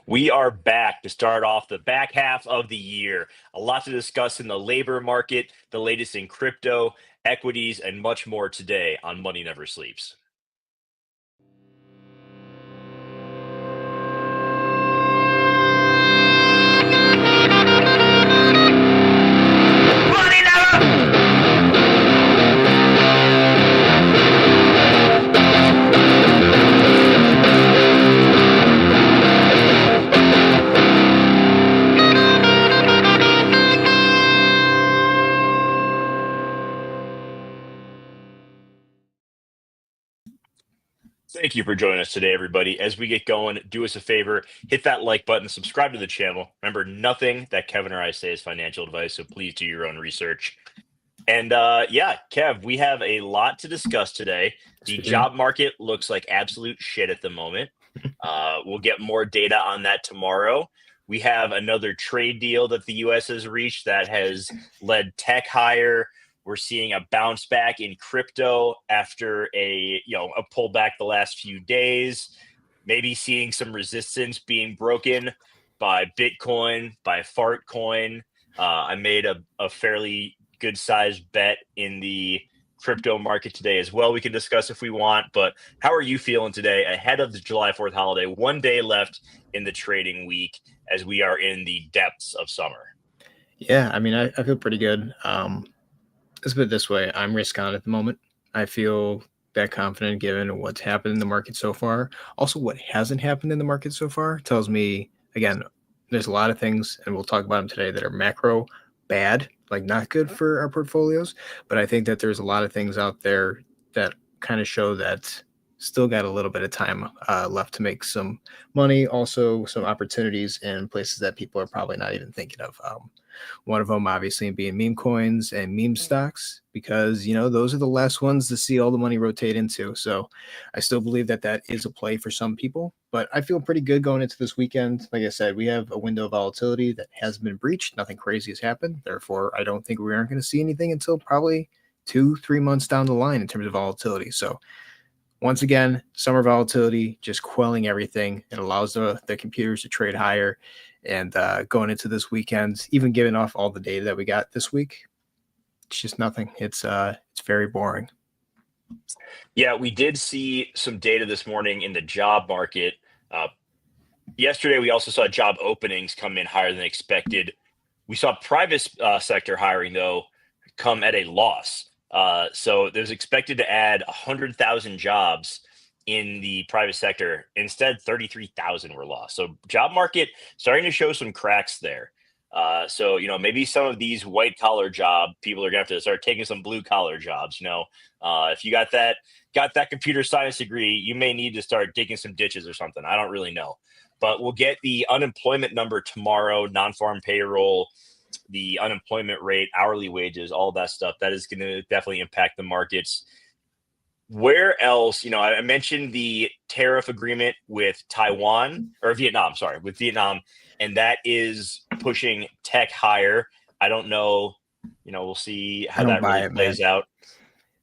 We are back to start off the back half of the year. A lot to discuss in the labor market, the latest in crypto, equities, and much more today on Money Never Sleeps. Money Never! Thank you for joining us today, everybody. As we get going, do us a favor, hit that like button, subscribe to the channel. Remember, nothing that Kevin or I say is financial advice, so please do your own research. And yeah, Kev, we have a lot to discuss today. The job market looks like absolute shit at the moment. We'll get more data on that tomorrow. We have another trade deal that the U.S. has reached that has led tech higher. We're seeing a bounce back in crypto after a pullback the last few days. Maybe seeing some resistance being broken by Bitcoin, by Fartcoin. I made a fairly good sized bet in the crypto market today as well. We can discuss if we want, but how are you feeling today ahead of the July 4th holiday? 1 day left in the trading week as we are in the depths of summer. Yeah, I mean, I feel pretty good. Let's put it this way. I'm risk on at the moment. I feel that confident given what's happened in the market so far. Also, what hasn't happened in the market so far tells me, again, there's a lot of things, and we'll talk about them today, that are macro bad, like not good for our portfolios. But I think that there's a lot of things out there that kind of show that still got a little bit of time left to make some money. Also, some opportunities in places that people are probably not even thinking of. One of them, obviously, being meme coins and meme stocks, because, those are the last ones to see all the money rotate into. So I still believe that that is a play for some people, but I feel pretty good going into this weekend. Like I said, we have a window of volatility that has been breached. Nothing crazy has happened. Therefore, I don't think we aren't going to see anything until probably 2-3 months down the line in terms of volatility. So once again, summer volatility, just quelling everything. It allows the computers to trade higher. And going into this weekend, even giving off all the data that we got this week, it's just nothing. It's very boring. Yeah, we did see some data this morning in the job market. Yesterday, we also saw job openings come in higher than expected. We saw private sector hiring, though, come at a loss. So there's expected to add 100,000 jobs in the private sector. Instead, 33,000 were lost. So job market starting to show some cracks there. So maybe some of these white collar job people are gonna have to start taking some blue collar jobs. If you got that computer science degree, you may need to start digging some ditches or something. I don't really know, but we'll get the unemployment number tomorrow, non-farm payroll, the unemployment rate, hourly wages, all that stuff. That is going to definitely impact the markets. Where else? I mentioned the tariff agreement with Vietnam, and that is pushing tech higher. I don't know. We'll see how that really plays out.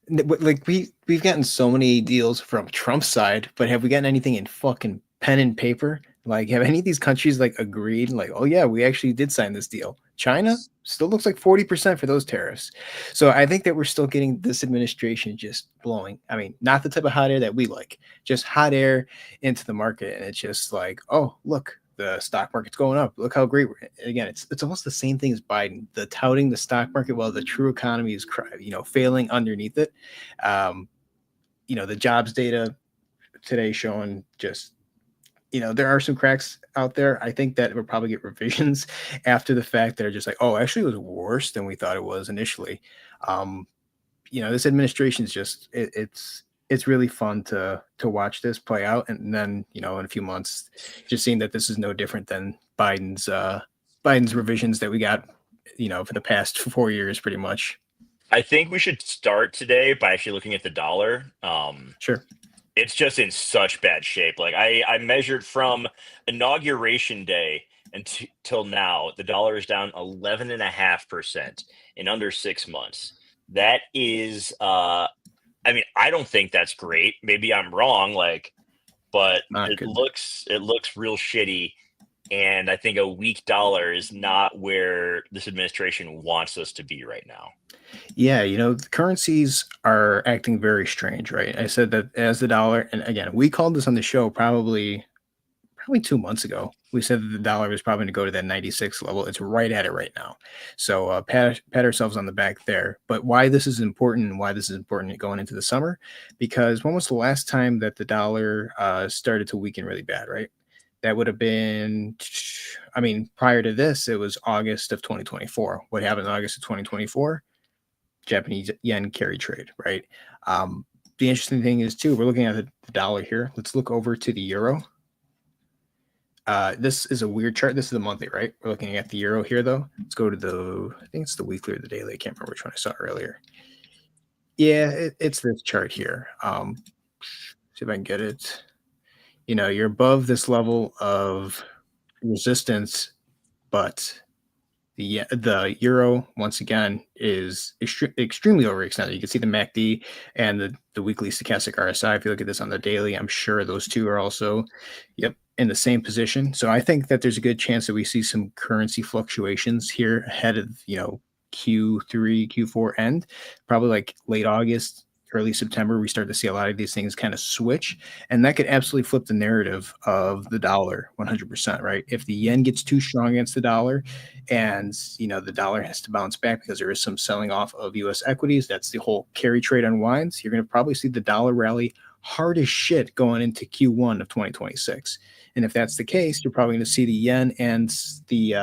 Like we've gotten so many deals from Trump's side, but have we gotten anything in fucking pen and paper? Like, have any of these countries agreed? Like, oh yeah, we actually did sign this deal. China still looks like 40% for those tariffs. So I think that we're still getting this administration just blowing. I mean, not the type of hot air that we like, just hot air into the market, and it's just like, oh look, the stock market's going up. Look how great we're. Again, it's almost the same thing as Biden, the touting the stock market while the true economy is failing underneath it. The jobs data today showing just there are some cracks out there. I think that we'll probably get revisions after the fact that are just like, oh, actually it was worse than we thought it was initially. This administration is just it's really fun to watch this play out, and then in a few months, just seeing that this is no different than Biden's revisions that we got for the past 4 years, pretty much. I think we should start today by actually looking at the dollar. Sure. It's just in such bad shape. Like I measured from inauguration day until now, the dollar is down 11.5% in under 6 months. That is, I don't think that's great. Maybe I'm wrong, but Not it good. looks real shitty. And I think a weak dollar is not where this administration wants us to be right now. Yeah, the currencies are acting very strange, right? I said that as the dollar, and again, we called this on the show probably 2 months ago. We said that the dollar was probably going to go to that 96 level. It's right at it right now. So pat ourselves on the back there. But why this is important and why this is important going into the summer, because when was the last time that the dollar started to weaken really bad, right? That would have been, I mean, prior to this, it was August of 2024. What happened in August of 2024? Japanese yen carry trade, right? Um, the interesting thing is, too, we're looking at the dollar here. Let's look over to the euro. This is a weird chart. This is the monthly, right? We're looking at the euro here, though. Let's go to I think it's the weekly or the daily. I can't remember which one I saw earlier. Yeah, it's this chart here. See if I can get it. You're above this level of resistance, but the euro once again is extremely overextended. You can see the MACD and the weekly stochastic RSI. If you look at this on the daily, I'm sure those two are also, yep, in the same position. So I think that there's a good chance that we see some currency fluctuations here ahead of Q3, Q4 end, probably like late August, early September. We start to see a lot of these things kind of switch, and that could absolutely flip the narrative of the dollar 100%. Right? If the yen gets too strong against the dollar, and the dollar has to bounce back because there is some selling off of U.S. equities. That's the whole carry trade unwinds. You're going to probably see the dollar rally hard as shit going into Q1 of 2026. And if that's the case, you're probably going to see the yen and the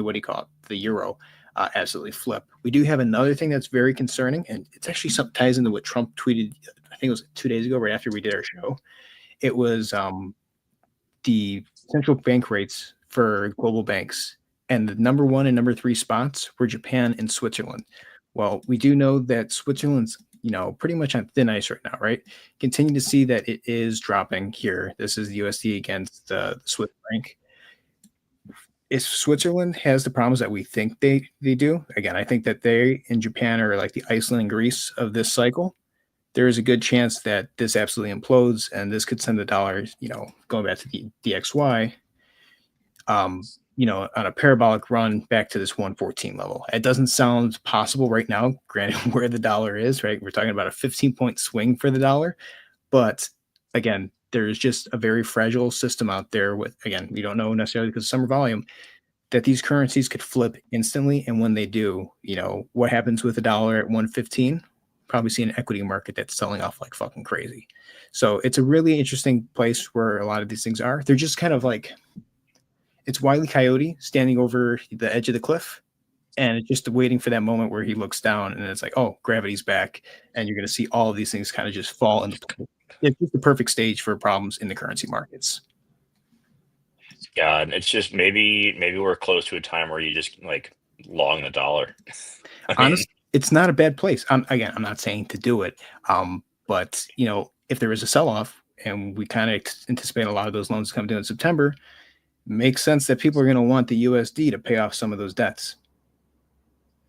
what do you call it, the euro, absolutely flip. We do have another thing that's very concerning, and it's actually some ties into what Trump tweeted. I think it was 2 days ago, right after we did our show. It was the central bank rates for global banks, and the number one and number three spots were Japan and Switzerland. Well, we do know that Switzerland's pretty much on thin ice right now, right? Continue to see that it is dropping here. This is the USD against the Swiss franc. If Switzerland has the problems that we think they do, again, I think that they and Japan are like the Iceland and Greece of this cycle. There is a good chance that this absolutely implodes, and this could send the dollar, going back to the DXY, on a parabolic run back to this 114 level. It doesn't sound possible right now, granted where the dollar is, right? We're talking about a 15-point swing for the dollar. But again, there's just a very fragile system out there with, again, we don't know necessarily because of summer volume, that these currencies could flip instantly. And when they do, what happens with the dollar at 115? Probably see an equity market that's selling off like fucking crazy. So it's a really interesting place where a lot of these things are. They're just kind of like, it's Wile E. Coyote standing over the edge of the cliff, and it's just waiting for that moment where he looks down, and it's like, oh, gravity's back, and you're going to see all of these things kind of just fall into place. It's just the perfect stage for problems in the currency markets. God, it's just maybe we're close to a time where you just like long the dollar. I mean, Honestly, it's not a bad place. Again, I'm not saying to do it, but if there is a sell-off, and we kind of anticipate a lot of those loans come due in September, makes sense that people are going to want the USD to pay off some of those debts,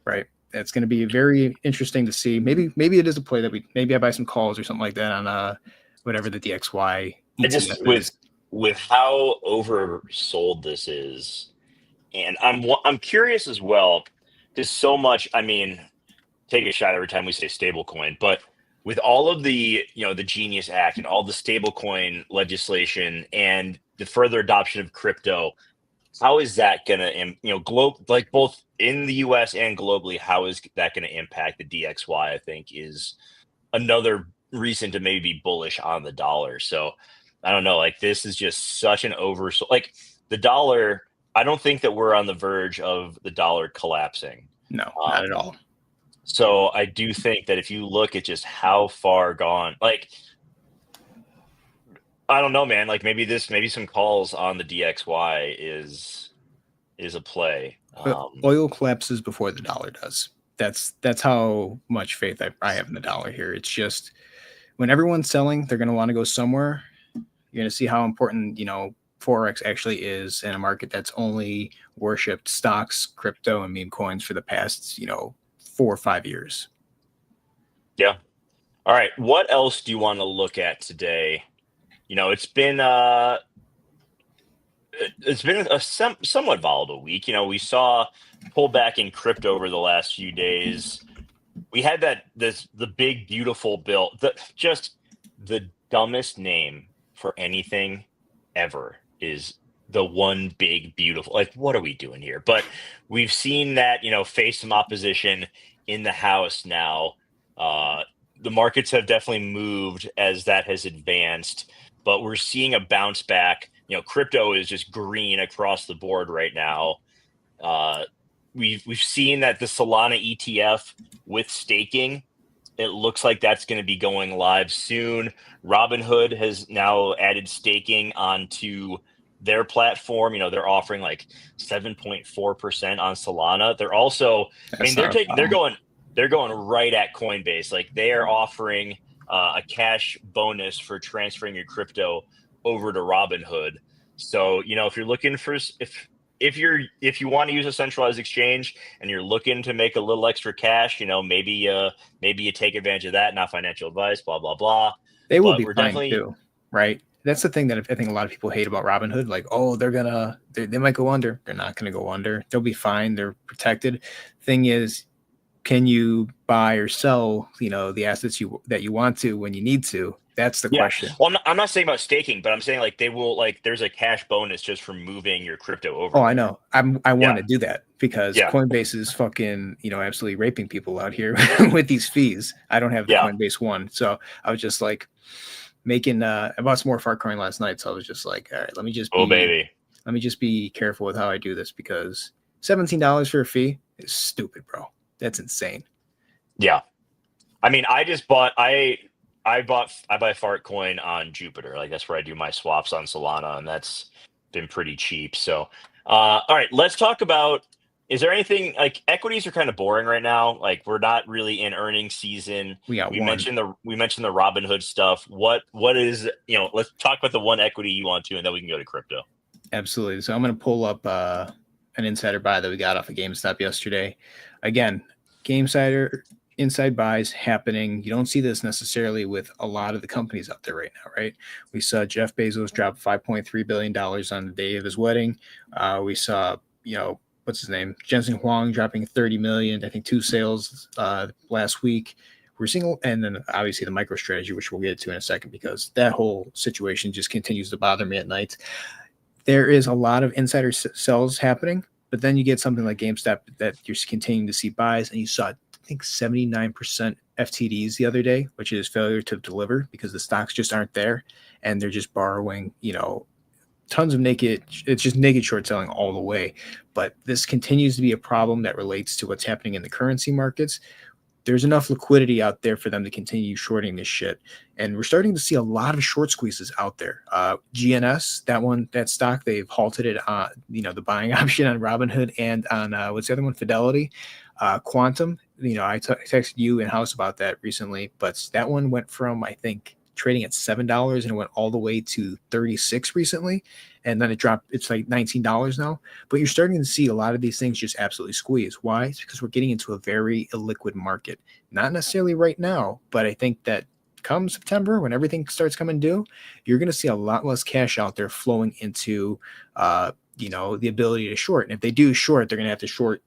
right? It's going to be very interesting to see. Maybe it is a play that maybe I buy some calls or something like that on whatever the DXY I ETF just is. with how oversold this is, and I'm curious as well. There's so much. I mean, take a shot every time we say stablecoin, but with all of the the Genius Act and all the stablecoin legislation and the further adoption of crypto, how is that going to like both in the US and globally, how is that going to impact the DXY? I think is another reason to maybe be bullish on the dollar. So I don't know, like this is just such an like the dollar. I don't think that we're on the verge of the dollar collapsing. No, not at um, all. so I do think that if you look at just how far gone, like I don't know, man, like maybe some calls on the DXY is a play. Oil collapses before the dollar does. That's how much faith I have in the dollar here. It's just when everyone's selling, they're going to want to go somewhere. You're going to see how important forex actually is in a market that's only worshipped stocks, crypto, and meme coins for the past 4 or 5 years. Yeah. All right. What else do you want to look at today? It's been It's been a somewhat volatile week. We saw pullback in crypto over the last few days. We had the big beautiful bill, just the dumbest name for anything ever is the one big beautiful. Like, what are we doing here? But we've seen that face some opposition in the House now. Uh, the markets have definitely moved as that has advanced, but we're seeing a bounce back. Crypto is just green across the board right now. Uh, we've seen that the Solana ETF with staking, it looks like that's going to be going live soon. Robinhood has now added staking onto their platform. They're offering like 7.4% on Solana. They're also, I mean, That's not a problem. they're going right at Coinbase. Like, they are offering a cash bonus for transferring your crypto over to Robinhood. So, if you're looking for if you want to use a centralized exchange and you're looking to make a little extra cash, maybe you take advantage of that. Not financial advice, blah blah blah. They will But be we're fine definitely, too, right? That's the thing that I think a lot of people hate about Robinhood. Like, oh, they might go under. They're not gonna go under. They'll be fine. They're protected. Thing is, can you buy or sell, the assets that you want to when you need to? That's the yeah. question. Well, I'm not saying about staking, but I'm saying like they will, like, there's a cash bonus just for moving your crypto over Oh, I there. know. I want Yeah, to do that because yeah, Coinbase is fucking, absolutely raping people out here with these fees. I don't have the yeah. Coinbase one, so I was just like making. I bought some more Farcoin last night, so I was just like, all right, Oh baby, let me just be careful with how I do this because $17 for a fee is stupid, bro. That's insane. yeah. I mean, I buy Fart Coin on Jupiter. Like, that's where I do my swaps on Solana, and that's been pretty cheap. So, all right, let's talk about. Is there anything, like, equities are kind of boring right now? Like, we're not really in earnings season. We got one. We mentioned the Robinhood stuff. What is, let's talk about the one equity you want to, and then we can go to crypto. Absolutely. So I'm going to pull up an insider buy that we got off of GameStop yesterday. Again, GameSider inside buys happening. You don't see this necessarily with a lot of the companies out there right now, right? We saw Jeff Bezos drop $5.3 billion on the day of his wedding. We saw, what's his name? Jensen Huang dropping 30 million, I think two sales last week. We're seeing, and then obviously the MicroStrategy, which we'll get to in a second, because that whole situation just continues to bother me at night. There is a lot of insider sells happening, but then you get something like GameStop that you're continuing to see buys, and you saw, I think, 79% FTDs the other day, which is failure to deliver because the stocks just aren't there, and they're just borrowing, tons of naked. It's just naked short selling all the way. But this continues to be a problem that relates to what's happening in the currency markets. There's enough liquidity out there for them to continue shorting this shit. And we're starting to see a lot of short squeezes out there. GNS, that stock, they've halted it on, the buying option on Robinhood and on, what's the other one? Fidelity. Quantum, I texted you in house about that recently, but that one went from, I think, trading at $7 and it went all the way to 36 recently. And then it dropped, it's like $19 now. But you're starting to see a lot of these things just absolutely squeeze. Why? It's because we're getting into a very illiquid market. Not necessarily right now, but I think that come September, when everything starts coming due, you're going to see a lot less cash out there flowing into the ability to short. And if they do short, they're going to have to short,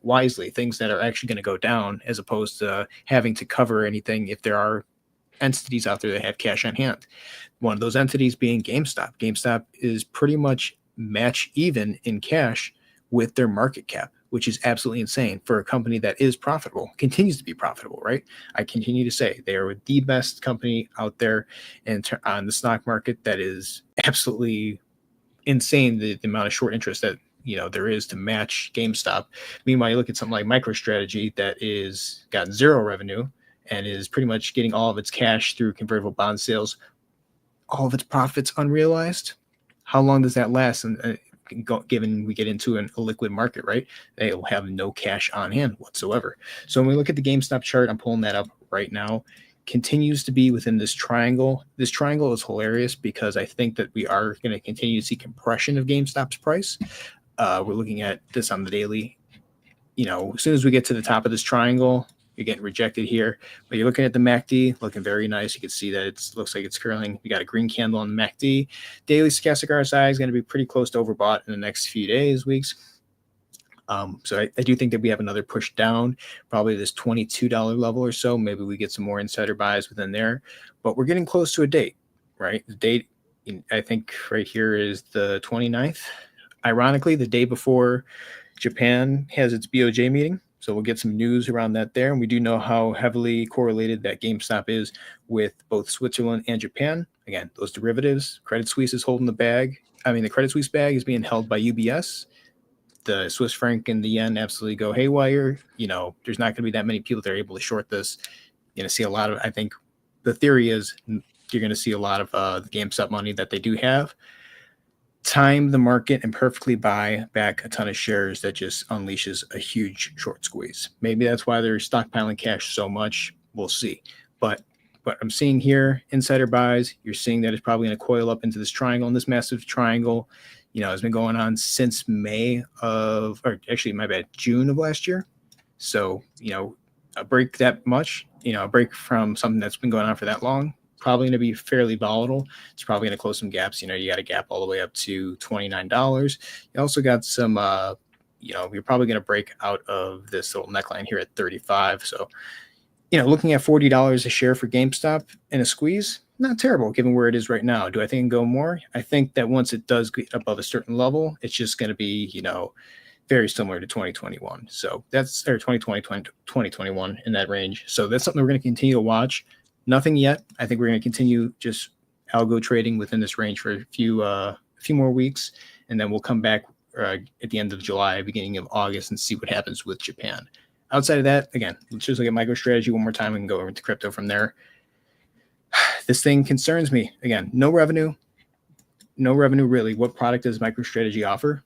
wisely, things that are actually going to go down, as opposed to having to cover anything if there are entities out there that have cash on hand. One of those entities being GameStop. GameStop is pretty much match even in cash with their market cap, which is absolutely insane for a company that is profitable, continues to be profitable, right? I continue to say they are the best company out there on the stock market. That is absolutely insane, the amount of short interest that there is to match GameStop. Meanwhile, you look at something like MicroStrategy that is got zero revenue and is pretty much getting all of its cash through convertible bond sales, all of its profits unrealized. How long does that last? And given we get into a liquid market, right? They will have no cash on hand whatsoever. So when we look at the GameStop chart, I'm pulling that up right now, continues to be within this triangle. This triangle is hilarious because I think that we are going to continue to see compression of GameStop's price. We're looking at this on the daily. As soon as we get to the top of this triangle, You're getting rejected here, but you're looking at the MACD, looking very nice. You can see that it looks like it's curling. We got a green candle on the MACD. Daily stochastic RSI is going to be pretty close to overbought in the next few days, weeks. So I do think that we have another push down, probably this $22 level or so. Maybe we get some more insider buys within there, but we're getting close to a date, right? The date, I think right here is the 29th. Ironically, the day before Japan has its BOJ meeting. So we'll get some news around that there. And we do know how heavily correlated that GameStop is with both Switzerland and Japan. Again, those derivatives, Credit Suisse is holding the bag. I mean, the Credit Suisse bag is being held by UBS. The Swiss franc and the yen absolutely go haywire. There's not going to be that many people that are able to short this. You're going to see a lot of, I think the theory is you're going to see a lot of the GameStop money that they do have time the market and perfectly buy back a ton of shares that just unleashes a huge short squeeze. Maybe that's why they're stockpiling cash so much. We'll see. But I'm seeing here insider buys. You're seeing that it's probably going to coil up into this triangle, and this massive triangle, has been going on since June of last year. So, a break that much, a break from something that's been going on for that long, probably going to be fairly volatile. It's probably going to close some gaps. You got a gap all the way up to $29. You also got some, you're probably going to break out of this little neckline here at 35. So, looking at $40 a share for GameStop in a squeeze, not terrible given where it is right now. Do I think it can go more? I think that once it does get above a certain level, it's just going to be, very similar to 2021. So that's 2020, 2021 in that range. So that's something we're going to continue to watch. Nothing yet. I think we're going to continue just algo trading within this range for a few more weeks, and then we'll come back at the end of July, beginning of August, and see what happens with Japan. Outside of that, again, let's just look at MicroStrategy one more time. We can go over to crypto from there. This thing concerns me. Again, no revenue really. What product does MicroStrategy offer?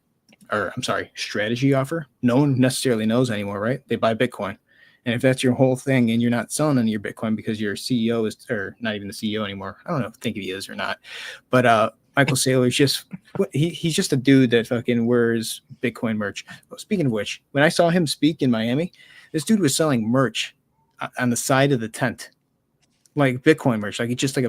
Or I'm sorry, strategy offer? No one necessarily knows anymore, right? They buy Bitcoin. And if that's your whole thing and you're not selling any of your Bitcoin because your CEO is, or not even the CEO anymore, I don't know, think if he is or not. But Michael Saylor's he's just a dude that fucking wears Bitcoin merch. Well, speaking of which, when I saw him speak in Miami, this dude was selling merch on the side of the tent, like Bitcoin merch. Like it's just like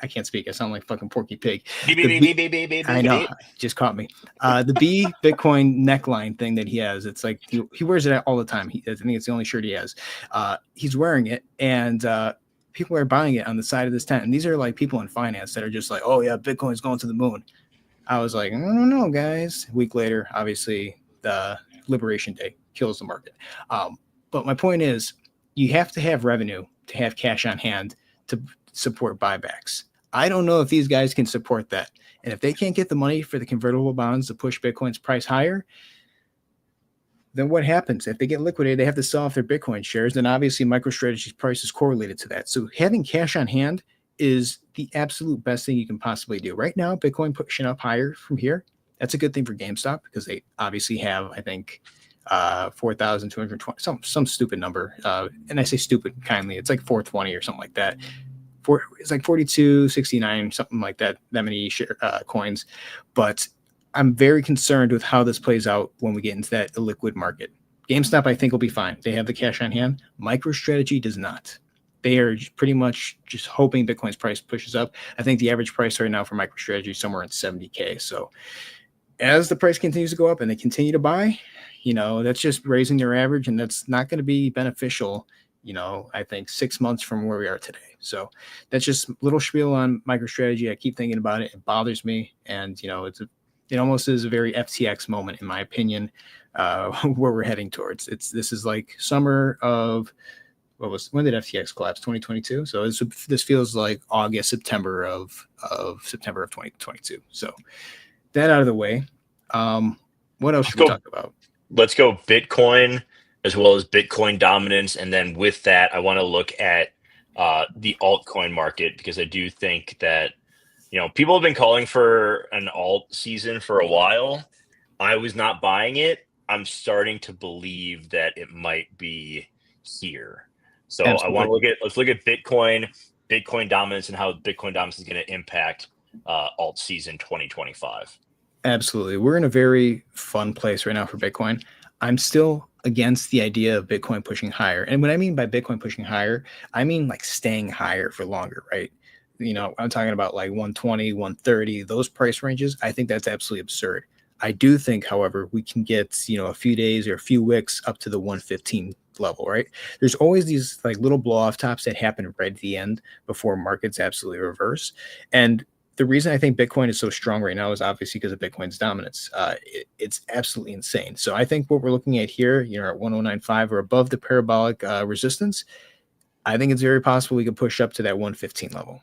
I can't speak. I sound like fucking Porky Pig. I know, just caught me. The B Bitcoin neckline thing that he has, it's like he wears it all the time. I think it's the only shirt he has. He's wearing it, and people are buying it on the side of this tent. And these are like people in finance that are just like, oh yeah, Bitcoin's going to the moon. I was like, I don't know, guys. A week later, obviously, the Liberation Day kills the market. But my point is, you have to have revenue to have cash on hand to support buybacks. I don't know if these guys can support that. And if they can't get the money for the convertible bonds to push Bitcoin's price higher, then what happens? If they get liquidated, they have to sell off their Bitcoin shares. Then obviously MicroStrategy's price is correlated to that. So having cash on hand is the absolute best thing you can possibly do. Right now, Bitcoin pushing up higher from here. That's a good thing for GameStop because they obviously have, I think, 4,220, some stupid number. And I say stupid kindly. It's like 420 or something like that. It's like 4269, something like that many coins. But I'm very concerned with how this plays out when we get into that illiquid market. GameStop, I think, will be fine. They have the cash on hand. MicroStrategy does not. They are pretty much just hoping Bitcoin's price pushes up. I think the average price right now for MicroStrategy is somewhere at 70K. So as the price continues to go up and they continue to buy, that's just raising their average, and that's not going to be beneficial, I think 6 months from where we are today. So that's just a little spiel on MicroStrategy. I keep thinking about it. It bothers me. And, it almost is a very FTX moment, in my opinion, where we're heading towards. This is like summer of, when did FTX collapse? 2022. So this feels like September of 2022. So that out of the way. What else should we talk about? Let's go Bitcoin as well as Bitcoin dominance. And then with that, I want to look at the altcoin market, because I do think that, people have been calling for an alt season for a while. I was not buying it. I'm starting to believe that it might be here. So absolutely. Let's look at Bitcoin dominance, and how Bitcoin dominance is going to impact alt season 2025. Absolutely. We're in a very fun place right now for Bitcoin. I'm still against the idea of Bitcoin pushing higher. And what I mean by Bitcoin pushing higher, I mean like staying higher for longer, right? I'm talking about like 120, 130, those price ranges. I think that's absolutely absurd. I do think, however, we can get, a few days or a few wicks up to the 115 level, right? There's always these like little blow off tops that happen right at the end before markets absolutely reverse. And the reason I think Bitcoin is so strong right now is obviously because of Bitcoin's dominance. It's absolutely insane. So I think what we're looking at here, at 1095 or above the parabolic resistance, I think it's very possible we could push up to that 115 level.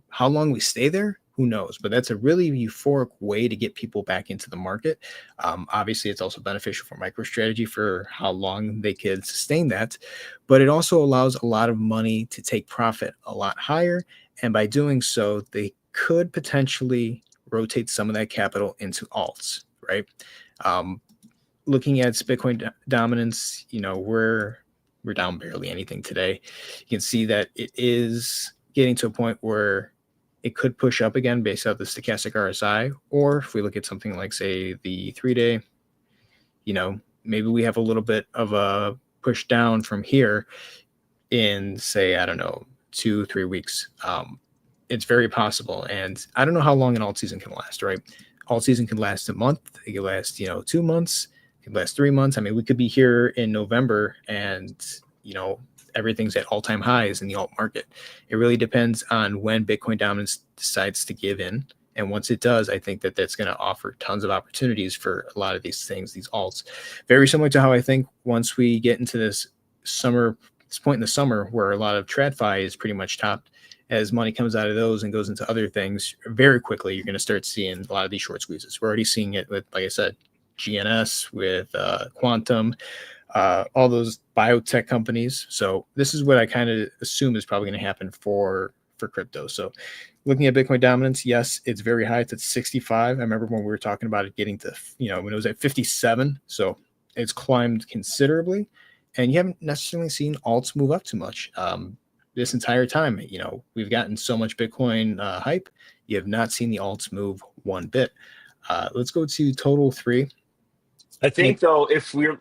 How long we stay there, who knows? But that's a really euphoric way to get people back into the market. Obviously, it's also beneficial for MicroStrategy for how long they could sustain that. But it also allows a lot of money to take profit a lot higher. And by doing so, they could potentially rotate some of that capital into alts, right? Looking at Bitcoin dominance, we're down barely anything today. You can see that it is getting to a point where it could push up again based off the stochastic RSI, or if we look at something like, say, the 3-day, maybe we have a little bit of a push down from here in, say, I don't know, 2-3 weeks. It's very possible. And I don't know how long an alt season can last, right? Alt season can last a month. It can last, 2 months. It can last 3 months. I mean, we could be here in November and, everything's at all-time highs in the alt market. It really depends on when Bitcoin dominance decides to give in. And once it does, I think that that's going to offer tons of opportunities for a lot of these things, these alts. Very similar to how I think once we get into this point in the summer where a lot of TradFi is pretty much topped, as money comes out of those and goes into other things, very quickly you're going to start seeing a lot of these short squeezes. We're already seeing it with, like I said, GNS, with Quantum, all those biotech companies. So this is what I kind of assume is probably going to happen for crypto. So looking at Bitcoin dominance, yes, it's very high. It's at 65. I remember when we were talking about it getting to, when it was at 57. So it's climbed considerably. And you haven't necessarily seen alts move up too much. This entire time, we've gotten so much Bitcoin hype. You have not seen the alts move one bit. Let's go to total 3. I think though, if we're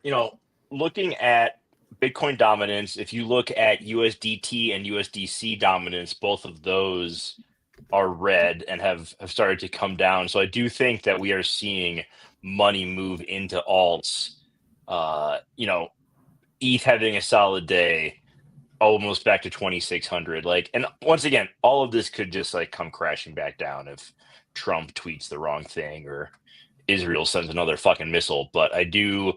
looking at Bitcoin dominance, if you look at USDT and USDC dominance, both of those are red and have started to come down. So I do think that we are seeing money move into alts. ETH having a solid day, almost back to 2,600. And once again, all of this could just come crashing back down if Trump tweets the wrong thing or Israel sends another fucking missile. But I do,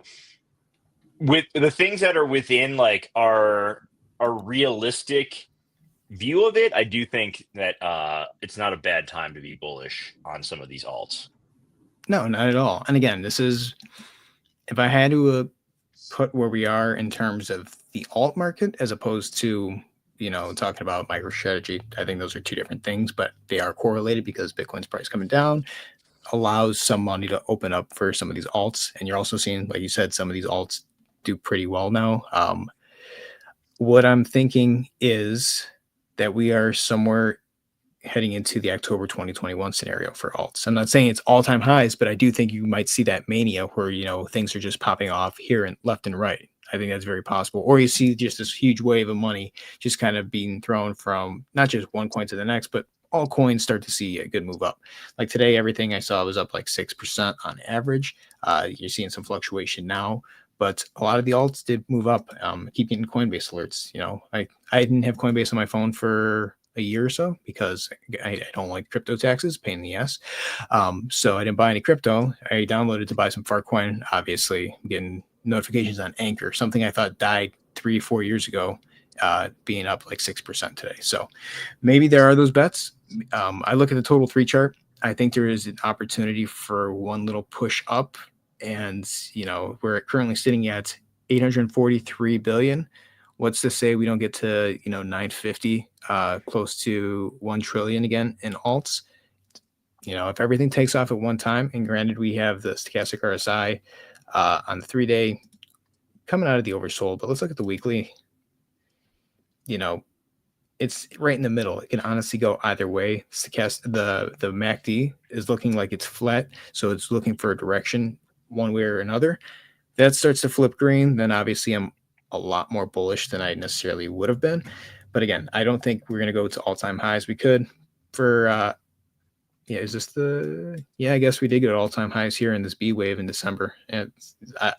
with the things that are within our realistic view of it, I do think that it's not a bad time to be bullish on some of these alts. No, not at all. And again, this is, if I had to put where we are in terms of the alt market as opposed to talking about MicroStrategy, I think those are two different things, but they are correlated because Bitcoin's price coming down allows some money to open up for some of these alts. And you're also seeing, like you said, some of these alts do pretty well now. What I'm thinking is that we are somewhere heading into the October 2021 scenario for alts. I'm not saying it's all-time highs, but I do think you might see that mania where, things are just popping off here and left and right. I think that's very possible. Or you see just this huge wave of money just kind of being thrown from not just one coin to the next, but all coins start to see a good move up. Like today, everything I saw was up like 6% on average. You're seeing some fluctuation now, but a lot of the alts did move up. Keep getting Coinbase alerts. I didn't have Coinbase on my phone for a year or so because I don't like crypto taxes, pain in the ass. So I didn't buy any crypto. I downloaded to buy some Farcoin. Obviously, I'm getting notifications on Anchor, something I thought died 3-4 years ago, being up like 6% today. So maybe there are those bets. I look at the total 3 chart. I think there is an opportunity for one little push up, and we're currently sitting at 843 billion. What's to say we don't get to 950, close to 1 trillion again in alts? If everything takes off at one time, and granted we have the stochastic RSI on the 3-day coming out of the oversold, but let's look at the weekly. It's right in the middle. It can honestly go either way. The MACD is looking like it's flat, so it's looking for a direction one way or another. that starts to flip green, then obviously I'm a lot more bullish than I necessarily would have been. But again, I don't think we're going to go to all-time highs. We could for yeah, is this the yeah, I guess we did go to all-time highs here in this B wave in December. And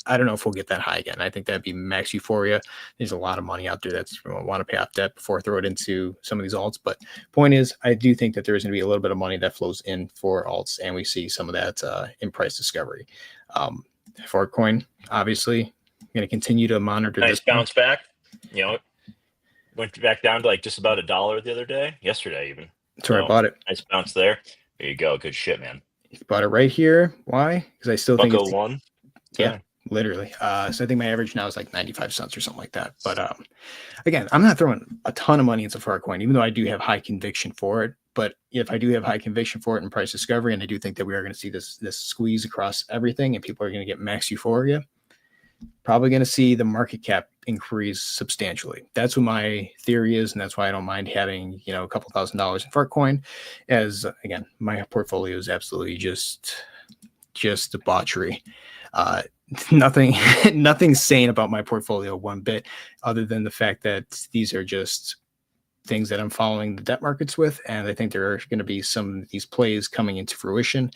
I don't know if we'll get that high again. I think that'd be max euphoria. There's a lot of money out there that's want to pay off debt before throw it into some of these alts. But point is, I do think that there's going to be a little bit of money that flows in for alts, and we see some of that in price discovery. Fartcoin, obviously, I'm going to continue to monitor Nice this one. bounce back. Went back down to like just about $1 the other day, yesterday even. That's where I bought it. Nice bounce there. There you go. Good shit, man. Bought it right here. Why? Because I still think it's $1.01. Yeah, literally. So I think my average now is like 95 cents or something like that. But again, I'm not throwing a ton of money into Fartcoin, even though I do have high conviction for it. But if I do have high conviction for it in price discovery, and I do think that we are going to see this squeeze across everything, and people are going to get max euphoria, probably going to see the market cap increase substantially. That's what my theory is, and that's why I don't mind having a couple $1,000s in Fartcoin. As again, my portfolio is absolutely just debauchery. Nothing sane about my portfolio one bit, other than the fact that these are just things that I'm following the debt markets with, and I think there are going to be some of these plays coming into fruition.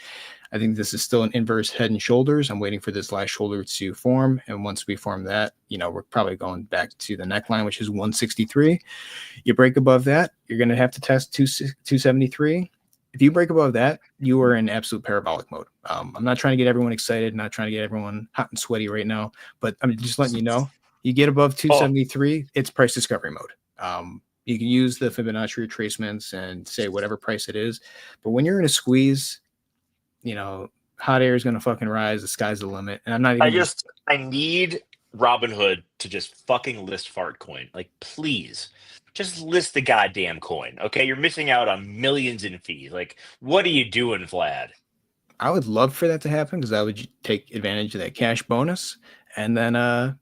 I think this is still an inverse head and shoulders. I'm waiting for this last shoulder to form, and once we form that, we're probably going back to the neckline, which is 163. You break above that, you're going to have to test 273. If you break above that, you are in absolute parabolic mode. I'm not trying to get everyone excited, not trying to get everyone hot and sweaty right now, but I'm just letting you know, you get above 273, it's price discovery mode. You can use the Fibonacci retracements and say whatever price it is, but when you're in a squeeze, hot air is going to fucking rise. The sky's the limit. And I'm not even I need Robinhood to just fucking list Fartcoin. Like, please. Just list the goddamn coin. Okay, you're missing out on millions in fees. Like, what are you doing, Vlad? I would love for that to happen because I would take advantage of that cash bonus. And then I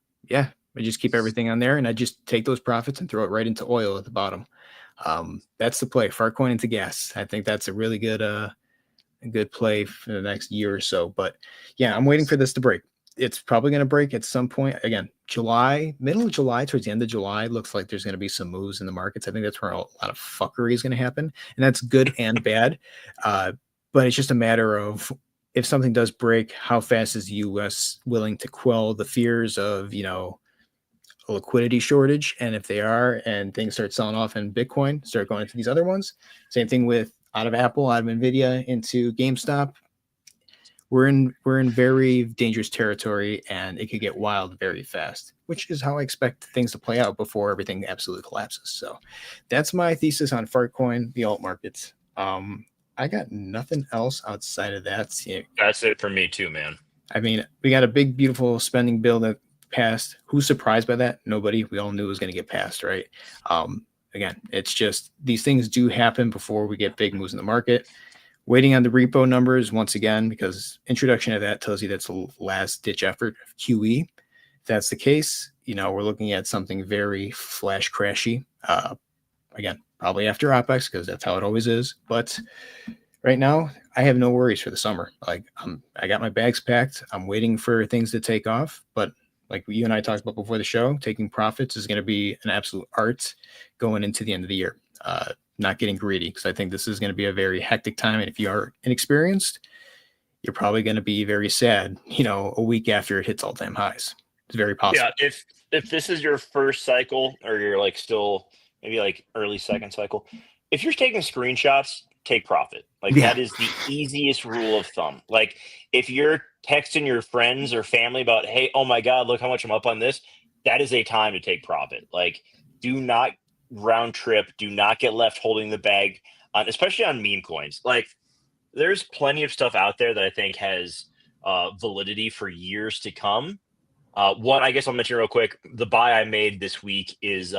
just keep everything on there and I just take those profits and throw it right into oil at the bottom. That's the play. Fartcoin into gas. I think that's a really good play for the next year or so. But yeah, I'm waiting for this to break. It's probably going to break at some point. Again, middle of July, towards the end of July, looks like there's going to be some moves in the markets. I think that's where a lot of fuckery is going to happen. And that's good and bad. But it's just a matter of if something does break, how fast is the U.S. willing to quell the fears of, a liquidity shortage? And if they are, and things start selling off in Bitcoin, start going into these other ones. Same thing with out of Apple, out of Nvidia into GameStop. We're in very dangerous territory, and it could get wild very fast, which is how I expect things to play out before everything absolutely collapses. So that's my thesis on Fartcoin, the alt markets. I got nothing else outside of that. That's it for me too, man. I mean, we got a big, beautiful spending bill that passed. Who's surprised by that? Nobody. We all knew it was going to get passed, right? Again, it's just these things do happen before we get big moves in the market. Waiting on the repo numbers once again, because introduction of that tells you that's a last ditch effort of QE. If that's the case, we're looking at something very flash crashy. Again, probably after OPEX because that's how it always is. But right now, I have no worries for the summer. Like I got my bags packed. I'm waiting for things to take off. But like you and I talked about before the show, taking profits is going to be an absolute art going into the end of the year. Not getting greedy, because I think this is going to be a very hectic time. And if you are inexperienced, you're probably going to be very sad, a week after it hits all-time highs. It's very possible. Yeah, if this is your first cycle, or you're like still maybe like early second cycle, if you're taking screenshots, take profit. Like that is the easiest rule of thumb. Like if you're texting your friends or family about, hey, oh my God, look how much I'm up on this, that is a time to take profit. Like do not round trip, do not get left holding the bag, especially on meme coins. Like there's plenty of stuff out there that I think has validity for years to come. One, I guess I'll mention real quick, the buy I made this week is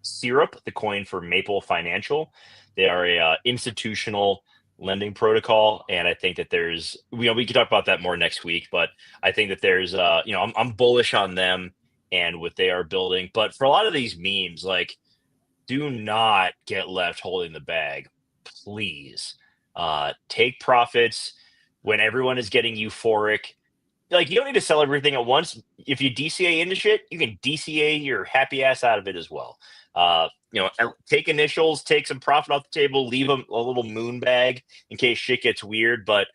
Syrup, the coin for Maple Financial. They are a institutional lending protocol, and I think that there's, we can talk about that more next week, but I think that there's, I'm bullish on them and what they are building. But for a lot of these memes, like, do not get left holding the bag, please. Take profits when everyone is getting euphoric. like you don't need to sell everything at once. If you DCA into shit, you can DCA your happy ass out of it as well. Take initials, take some profit off the table, leave a little moon bag in case shit gets weird. But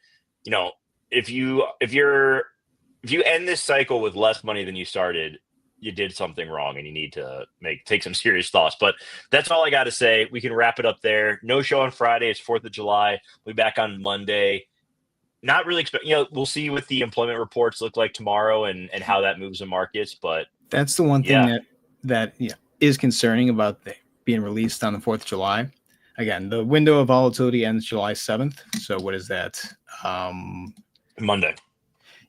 you know, if you end this cycle with less money than you started, you did something wrong and you need to take some serious thoughts. But that's all I got to say. We can wrap it up there. No show on Friday. It's 4th of July. We'll be back on Monday. Not really we'll see what the employment reports look like tomorrow and how that moves the markets. But that's the one thing that is concerning about being released on the 4th of July. Again, the window of volatility ends July 7th. So what is that? Monday.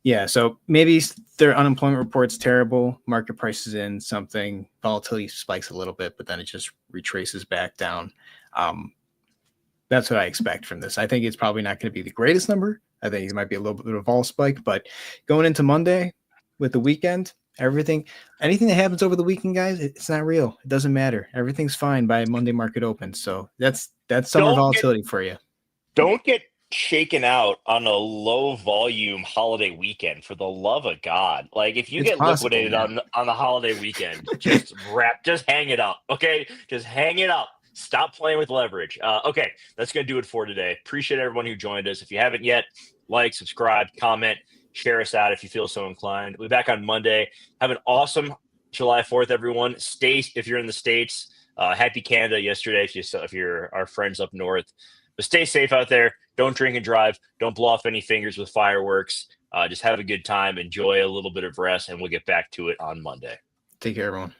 Yeah, so maybe their unemployment report's terrible, market prices in something, volatility spikes a little bit, but then it just retraces back down. That's what I expect from this. I think it's probably not going to be the greatest number. I think it might be a little bit of a vol spike, but going into Monday with the weekend, anything that happens over the weekend, guys, it's not real. It doesn't matter. Everything's fine by Monday market open. So that's summer volatility for you. Don't get shaken out on a low volume holiday weekend, for the love of God. Like if you get liquidated on the holiday weekend, just hang it up. Okay. Just hang it up. Stop playing with leverage. Okay. That's going to do it for today. Appreciate everyone who joined us. If you haven't yet, like, subscribe, comment, share us out if you feel so inclined. We'll be back on Monday. Have an awesome July 4th, everyone. If you're in the States, happy Canada yesterday. If you're our friends up north, but stay safe out there. Don't drink and drive. Don't blow off any fingers with fireworks. Just have a good time. Enjoy a little bit of rest, and we'll get back to it on Monday. Take care, everyone.